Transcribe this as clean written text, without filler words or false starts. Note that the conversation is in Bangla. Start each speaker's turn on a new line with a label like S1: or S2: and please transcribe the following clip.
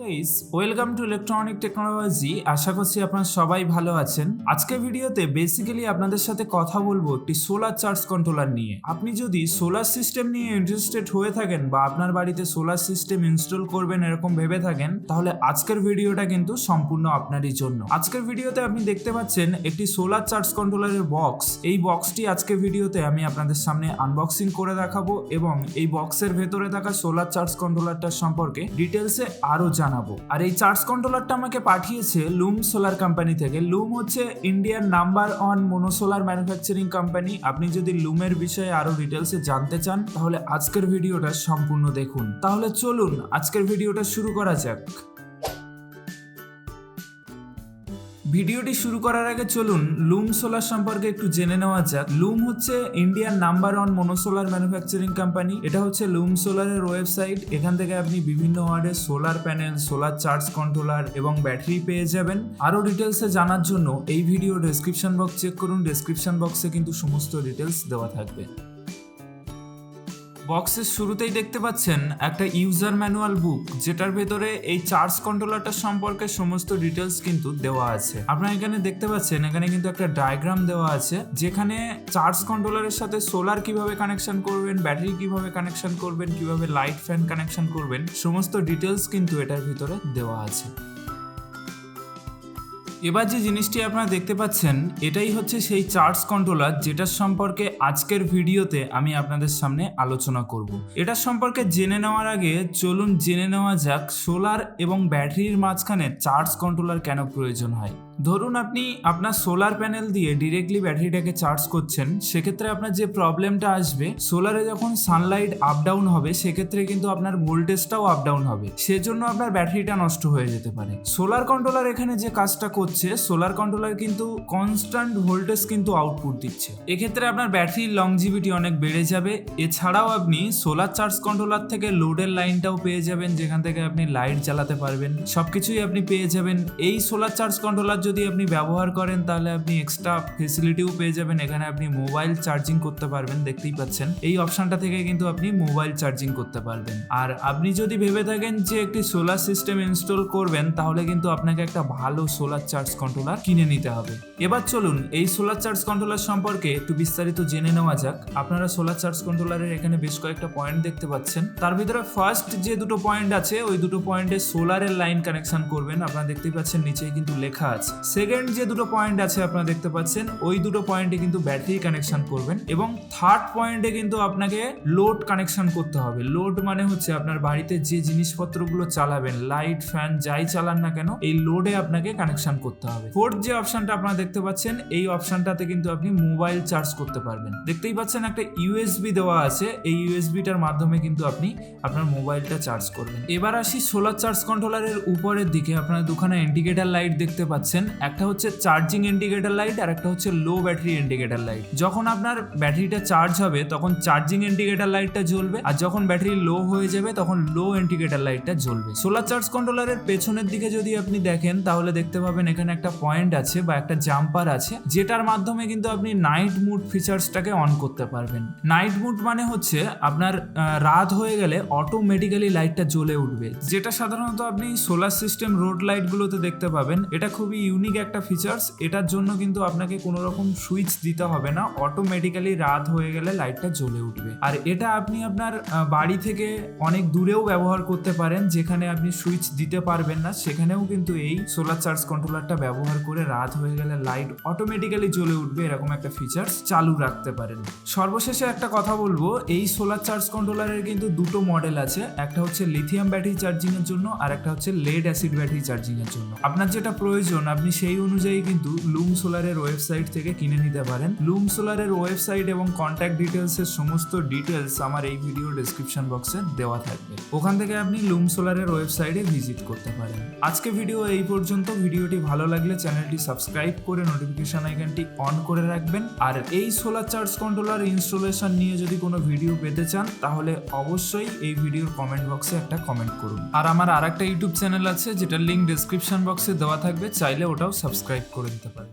S1: Guys, welcome to electronic technology. আশা করছি আপনারা সবাই ভালো আছেন। আজকের ভিডিওতে বেসিক্যালি আপনাদের সাথে কথা বলবো একটি সোলার চার্জ কন্ট্রোলার নিয়ে। আপনি যদি সোলার সিস্টেম নিয়ে ইন্টারেস্টেড হয়ে থাকেন বা আপনার বাড়িতে সোলার সিস্টেম ইনস্টল করবেন এরকম ভেবে থাকেন, তাহলে আজকের ভিডিওটা কিন্তু সম্পূর্ণ আপনারই জন্য। আজকের ভিডিওতে আপনি দেখতে পাচ্ছেন একটি সোলার চার্জ কন্ট্রোলারের বক্স। এই বক্সটি আজকের ভিডিওতে আমি আপনাদের সামনে আনবক্সিং করে দেখাবো এবং এই বক্সের ভেতরে থাকা সোলার চার্জ কন্ট্রোলারটার সম্পর্কে ডিটেলসে আরো জানাবো। আর এই চার্জ কন্ট্রোলারটা আমাকে পাঠিয়েছে লুম সোলার কোম্পানি থেকে। লুম হচ্ছে ইন্ডিয়ার নাম্বার 1 মোনোসোলার ম্যানুফ্যাকচারিং কোম্পানি। আপনি যদি লুমের বিষয়ে আরো ডিটেলসে জানতে চান তাহলে আজকের ভিডিওটা সম্পূর্ণ দেখুন। তাহলে চলুন আজকের ভিডিওটা শুরু করা যাক। ভিডিওটি শুরু করার আগে চলুন লুম সোলার সম্পর্কে একটু জেনে নেওয়া যাক। লুম হচ্ছে ইন্ডিয়ার নাম্বার 1 মোনোসোলার ম্যানুফ্যাকচারিং কোম্পানি। এটা হচ্ছে লুম সোলারের ওয়েবসাইট। এখান থেকে আপনি বিভিন্ন ওয়ার্ডের solar panel, solar charge controller এবং ব্যাটারি পেয়ে যাবেন। আরো ডিটেলসে জানার জন্য এই ভিডিও ডেসক্রিপশন বক্স চেক করুন। ডেসক্রিপশন বক্সে কিন্তু সমস্ত ডিটেলস দেওয়া থাকবে। বক্সের শুরুতেই দেখতে পাচ্ছেন একটা ইউজার ম্যানুয়াল বুক, যেটার ভেতরে এই চার্জ কন্ট্রোলারটার সম্পর্কে সমস্ত ডিটেলস কিন্তু দেওয়া আছে। আপনারা এখানে দেখতে পাচ্ছেন এখানে কিন্তু একটা ডায়াগ্রাম দেওয়া আছে, যেখানে চার্জ কন্ট্রোলারের সাথে সোলার কিভাবে কানেকশন করবেন, ব্যাটারি কিভাবে কানেকশন করবেন, কিভাবে লাইট ফ্যান কানেকশন করবেন, সমস্ত ডিটেলস কিন্তু এটার ভিতরে দেওয়া আছে। এবার যে জিনিসটি আপনারা দেখতে পাচ্ছেন এটাই হচ্ছে সেই চার্জ কন্ট্রোলার, যেটার সম্পর্কে আজকের ভিডিওতে আমি আপনাদের সামনে আলোচনা করব। এটার সম্পর্কে জেনে নেওয়ার আগে চলুন জেনে নেওয়া যাক সোলার এবং ব্যাটারির মাঝখানে চার্জ কন্ট্রোলার কেন প্রয়োজন হয়। ধরুন আপনি আপনার সোলার প্যানেল দিয়ে ডিরেক্টলি ব্যাটারিটাকে চার্জ করছেন, সেক্ষেত্রে আপনার যে প্রবলেমটা আসবে, সোলারে যখন সানলাইট আপ ডাউন হবে সেক্ষেত্রে কিন্তু আপনার ভোল্টেজটাও আপ ডাউন হবে, সেজন্য আপনার ব্যাটারিটা নষ্ট হয়ে যেতে পারে। সোলার কন্ট্রোলার এখানে যে কাজটা করছে, সোলার কন্ট্রোলার কিন্তু কনস্ট্যান্ট ভোল্টেজ কিন্তু আউটপুট দিচ্ছে। এক্ষেত্রে আপনার ব্যাটারির লংজিভিটি অনেক বেড়ে যাবে। এছাড়াও আপনি সোলার চার্জ কন্ট্রোলার থেকে লোডের লাইনটাও পেয়ে যাবেন, যেখান থেকে আপনি লাইট জ্বালাতে পারবেন, সবকিছুই আপনি পেয়ে যাবেন। এই সোলার চার্জ কন্ট্রোলার যদি আপনি ব্যবহার করেন তাহলে আপনি এক্সট্রা ফেসিলিটিও পেয়ে যাবেন। এখানে আপনি মোবাইল চার্জিং করতে পারবেন, দেখতেই পাচ্ছেন এই অপশনটা থেকে কিন্তু আপনি মোবাইল চার্জিং করতে পারবেন। আর আপনি যদি ভেবে থাকেন যে একটি সোলার সিস্টেম ইনস্টল করবেন, তাহলে কিন্তু আপনাকে একটা ভালো সোলার চার্জ কন্ট্রোলার কিনে নিতে হবে। এবার চলুন এই সোলার চার্জ কন্ট্রোলার সম্পর্কে একটু বিস্তারিত জেনে নেওয়া যাক। আপনারা সোলার চার্জ কন্ট্রোলারের এখানে বেশ কয়েকটা পয়েন্ট দেখতে পাচ্ছেন। তার ভিতরে ফার্স্ট যে দুটো পয়েন্ট আছে, ওই দুটো পয়েন্টে সোলারের লাইন কানেকশন করবেন। আপনারা দেখতেই পাচ্ছেন নিচেই কিন্তু লেখা আছে। সেকেন্ড যে দুটো পয়েন্ট আছে আপনারা দেখতে পাচ্ছেন, ওই দুটো পয়েন্টে কিন্তু ব্যাটারি কানেকশন করবেন। এবং থার্ড পয়েন্টে কিন্তু আপনাকে লোড কানেকশন করতে হবে। লোড মানে হচ্ছে আপনার বাড়িতে যে জিনিসপত্রগুলো চালাবেন, লাইট ফ্যান যাই চালান না কেন, এই লোডে আপনাকে কানেকশন করতে হবে। ফোর্থ যে অপশনটা আপনারা দেখতে পাচ্ছেন, এই অপশনটাতে কিন্তু আপনি মোবাইল চার্জ করতে পারবেন। দেখতেই পাচ্ছেন একটা ইউএসবি দেওয়া আছে, এই ইউএসবিটার মাধ্যমে কিন্তু আপনি আপনার মোবাইলটা চার্জ করবেন। এবার আসি সোলার চার্জ কন্ট্রোলারের উপরের দিকে। আপনারা দুখানা ইন্ডিকেটর লাইট দেখতে পাচ্ছেন, একটা হচ্ছে চার্জিং ইন্ডিকেটর লাইট আর একটা হচ্ছে লো ব্যাটারি ইন্ডিকেটর লাইট। যখন আপনার ব্যাটারিটা চার্জ হবে তখন চার্জিং ইন্ডিকেটর লাইটটা জ্বলবে, আর যখন ব্যাটারি লো হয়ে যাবে তখন লো ইন্ডিকেটর লাইটটা জ্বলবে। সোলার চার্জ কন্ট্রোলারের পেছনের দিকে যদি আপনি দেখেন তাহলে দেখতে পাবেন এখানে একটা পয়েন্ট আছে বা একটা জাম্পার আছে, যেটার মাধ্যমে কিন্তু আপনি নাইট মুড ফিচার্সটাকে অন করতে পারবেন। নাইট মুড মানে হচ্ছে আপনার রাত হয়ে গেলে অটোমেটিক্যালি লাইটটা জ্বলে উঠবে, যেটা সাধারণত আপনি সোলার সিস্টেম রোড লাইটগুলোতে দেখতে পাবেন। এটা খুবই ইউনিক একটা ফিচার্স। এটার জন্য কিন্তু আপনাকে কোনো রকম সুইচ দিতে হবে না, অটোমেটিক্যালি রাত হয়ে গেলে লাইটটা জ্বলে উঠবে। আর এটা আপনি আপনার বাড়ি থেকে অনেক দূরেও ব্যবহার করতে পারেন, যেখানে আপনি সুইচ দিতে পারবেন না, সেখানেও কিন্তু এই সোলার চার্জ কন্ট্রোলারটা ব্যবহার করে রাত হয়ে গেলে লাইট অটোমেটিক্যালি জ্বলে উঠবে এরকম একটা ফিচার্স চালু রাখতে পারেন। সর্বশেষে একটা কথা বলবো, এই সোলার চার্জ কন্ট্রোলারের কিন্তু দুটো মডেল আছে। একটা হচ্ছে লিথিয়াম ব্যাটারি চার্জিং এর জন্য আর একটা হচ্ছে লেড অ্যাসিড ব্যাটারি চার্জিং এর জন্য। আপনার যেটা প্রয়োজন আপনি সেই অনুযায়ী কিন্তু লুম সোলারের ওয়েবসাইট থেকে কিনে নিতে পারেন। লুম সোলারের ওয়েবসাইট এবং কন্ট্যাক্ট ডিটেলস এর সমস্ত ডিটেলস আমার এই ভিডিও ডেসক্রিপশন বক্সে দেওয়া থাকবে, ওখান থেকে আপনি লুম সোলারের ওয়েবসাইটে ভিজিট করতে পারেন। আজকে ভিডিও এই পর্যন্ত। ভিডিওটি ভালো লাগলে চ্যানেলটি সাবস্ক্রাইব করে নোটিফিকেশন আইকনটি অন করে রাখবেন। আর এই সোলার চার্জ কন্ট্রোলার ইনস্টলেশন নিয়ে যদি কোনো ভিডিও পেতে চান তাহলে অবশ্যই এই ভিডিওর কমেন্ট বক্সে একটা কমেন্ট করুন। আর আমার আরেকটা ইউটিউব চ্যানেল আছে যেটার লিঙ্ক ডেসক্রিপশন বক্সে দেওয়া থাকবে, চাইলে ওটাও সাবস্ক্রাইব করে দিতে পারেন।